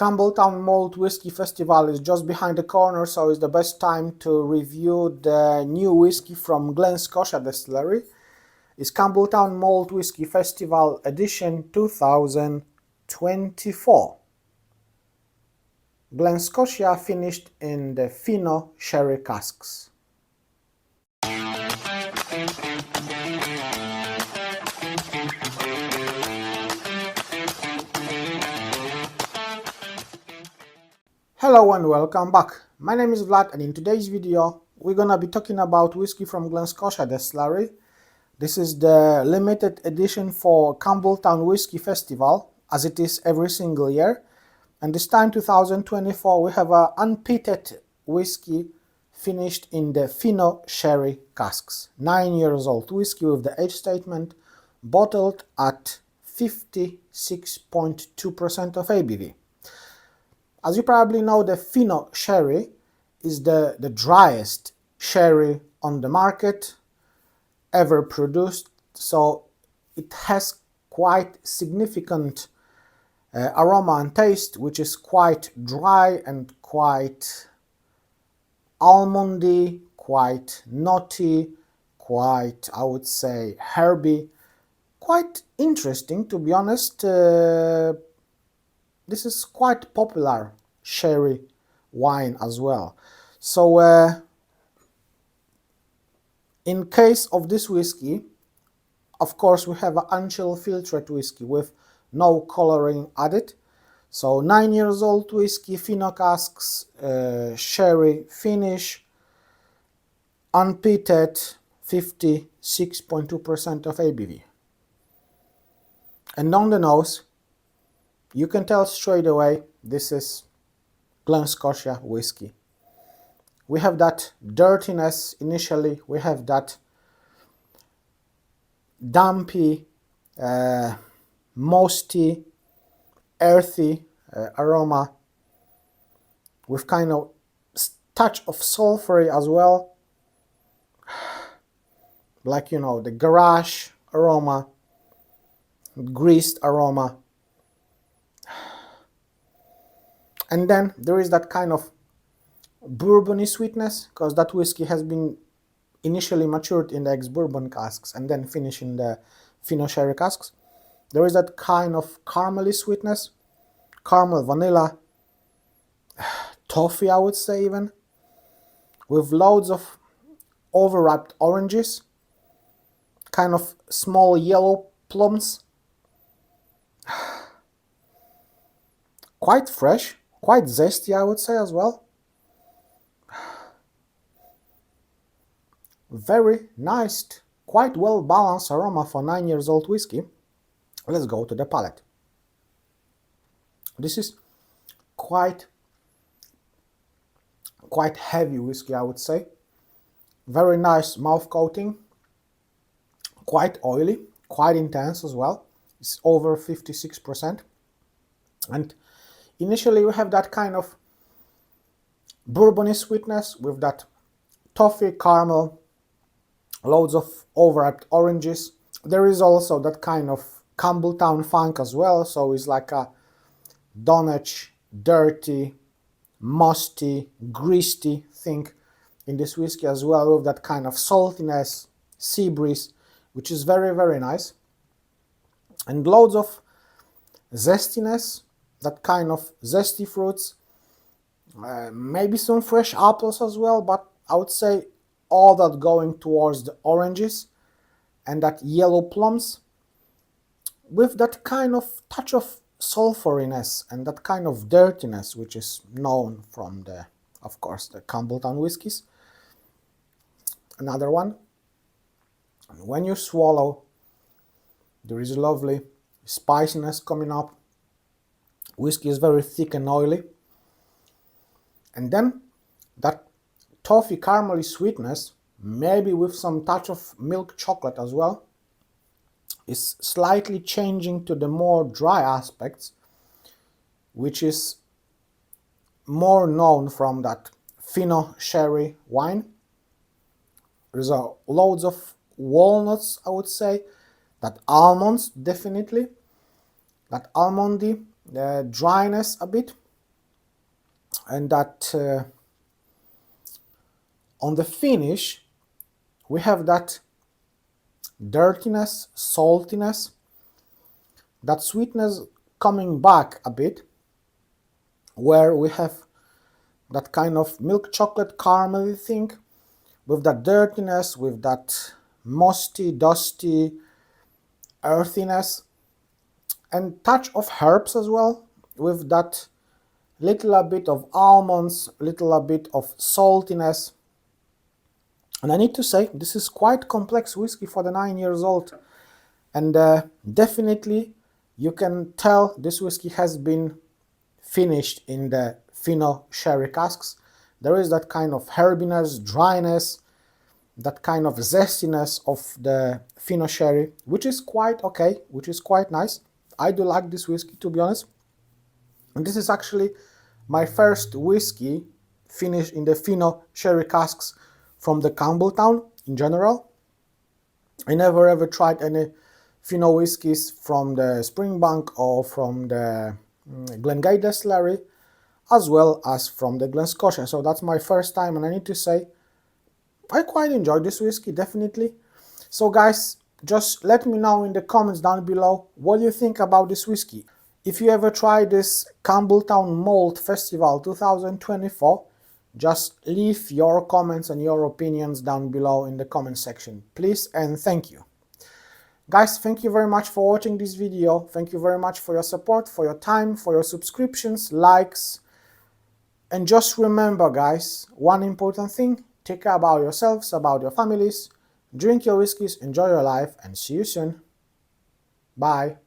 Campbeltown Malt Whisky Festival is just behind the corner, so it's the best time to review the new whiskey from Glen Scotia distillery. It's Campbeltown Malt Whisky Festival edition 2024. Glen Scotia finished in the Fino sherry casks. Hello and welcome back. My name is Vlad, and in today's video we're gonna be talking about whiskey from Glen Scotia distillery. This is the limited edition for Campbeltown Whisky Festival, as it is every single year. And this time, 2024, we have a unpeated whiskey finished in the Fino sherry casks. 9 years old whiskey with the age statement, bottled at 56.2% of ABV. As you probably know, the Fino sherry is the driest sherry on the market ever produced, so it has quite significant aroma and taste, which is quite dry and quite almondy, quite nutty, quite, I would say, herby, quite interesting, to be honest. This is quite popular sherry wine as well. So in case of this whiskey, of course, we have an unchill filtered whiskey with no coloring added. So 9 years old whiskey, Fino casks, sherry finish, unpeated, 56.2% of ABV. And on the nose, you can tell straight away this is Glen Scotia whiskey. We have that dirtiness initially, we have that dumpy, musty, earthy aroma with kind of touch of sulfury as well, like, you know, the garage aroma, greased aroma. And then there is that kind of bourbony sweetness, because that whiskey has been initially matured in the ex-bourbon casks and then finished in the Fino sherry casks. There is that kind of caramely sweetness, caramel, vanilla, toffee, I would say even, with loads of overripe oranges, kind of small yellow plums, quite fresh, quite zesty, I would say as well. Very nice, quite well balanced aroma for 9 years old whiskey. Let's go to the palate. This is quite heavy whiskey, I would say. Very nice mouth coating, quite oily, quite intense as well. It's over 56%. And initially we have that kind of bourbony sweetness with that toffee, caramel, loads of overripe oranges. There is also that kind of Campbeltown funk as well, so it's like a Dunwich, dirty, musty, greasy thing in this whiskey as well, with that kind of saltiness, sea breeze, which is very, very nice. And loads of zestiness, that kind of zesty fruits, maybe some fresh apples as well, but I would say all that going towards the oranges and that yellow plums, with that kind of touch of sulfuriness and that kind of dirtiness, which is known from the, of course, the Campbeltown whiskies. Another one. And when you swallow, there is a lovely spiciness coming up. Whiskey is very thick and oily. And then that toffee caramely sweetness, maybe with some touch of milk chocolate as well, is slightly changing to the more dry aspects, which is more known from that Fino sherry wine. There's loads of walnuts, I would say, that almonds, definitely, that almondy dryness a bit, and that on the finish we have that dirtiness, saltiness, that sweetness coming back a bit, where we have that kind of milk chocolate caramelly thing with that dirtiness, with that musty, dusty earthiness, and touch of herbs as well, with that little bit of almonds, little bit of saltiness. And I need to say, this is quite complex whiskey for the 9 years old, and definitely you can tell this whiskey has been finished in the Fino sherry casks. There is that kind of herbiness, dryness, that kind of zestiness of the Fino sherry, which is quite okay, which is quite nice. I do like this whiskey, to be honest. And this is actually my first whiskey finished in the Fino sherry casks from the Campbeltown in general. I never ever tried any Fino whiskies from the Springbank or from the Glen Distillery, as well as from the Glen Scotia. So that's my first time, and I need to say I quite enjoyed this whiskey, definitely. So guys, just let me know in the comments down below what you think about this whiskey. If you ever try this Campbeltown Malt Festival 2024, just leave your comments and your opinions down below in the comment section, please, and thank you. Guys, thank you very much for watching this video. Thank you very much for your support, for your time, for your subscriptions, likes. And just remember, guys, one important thing: take care about yourselves, about your families, drink your whiskeys, enjoy your life, and see you soon. Bye.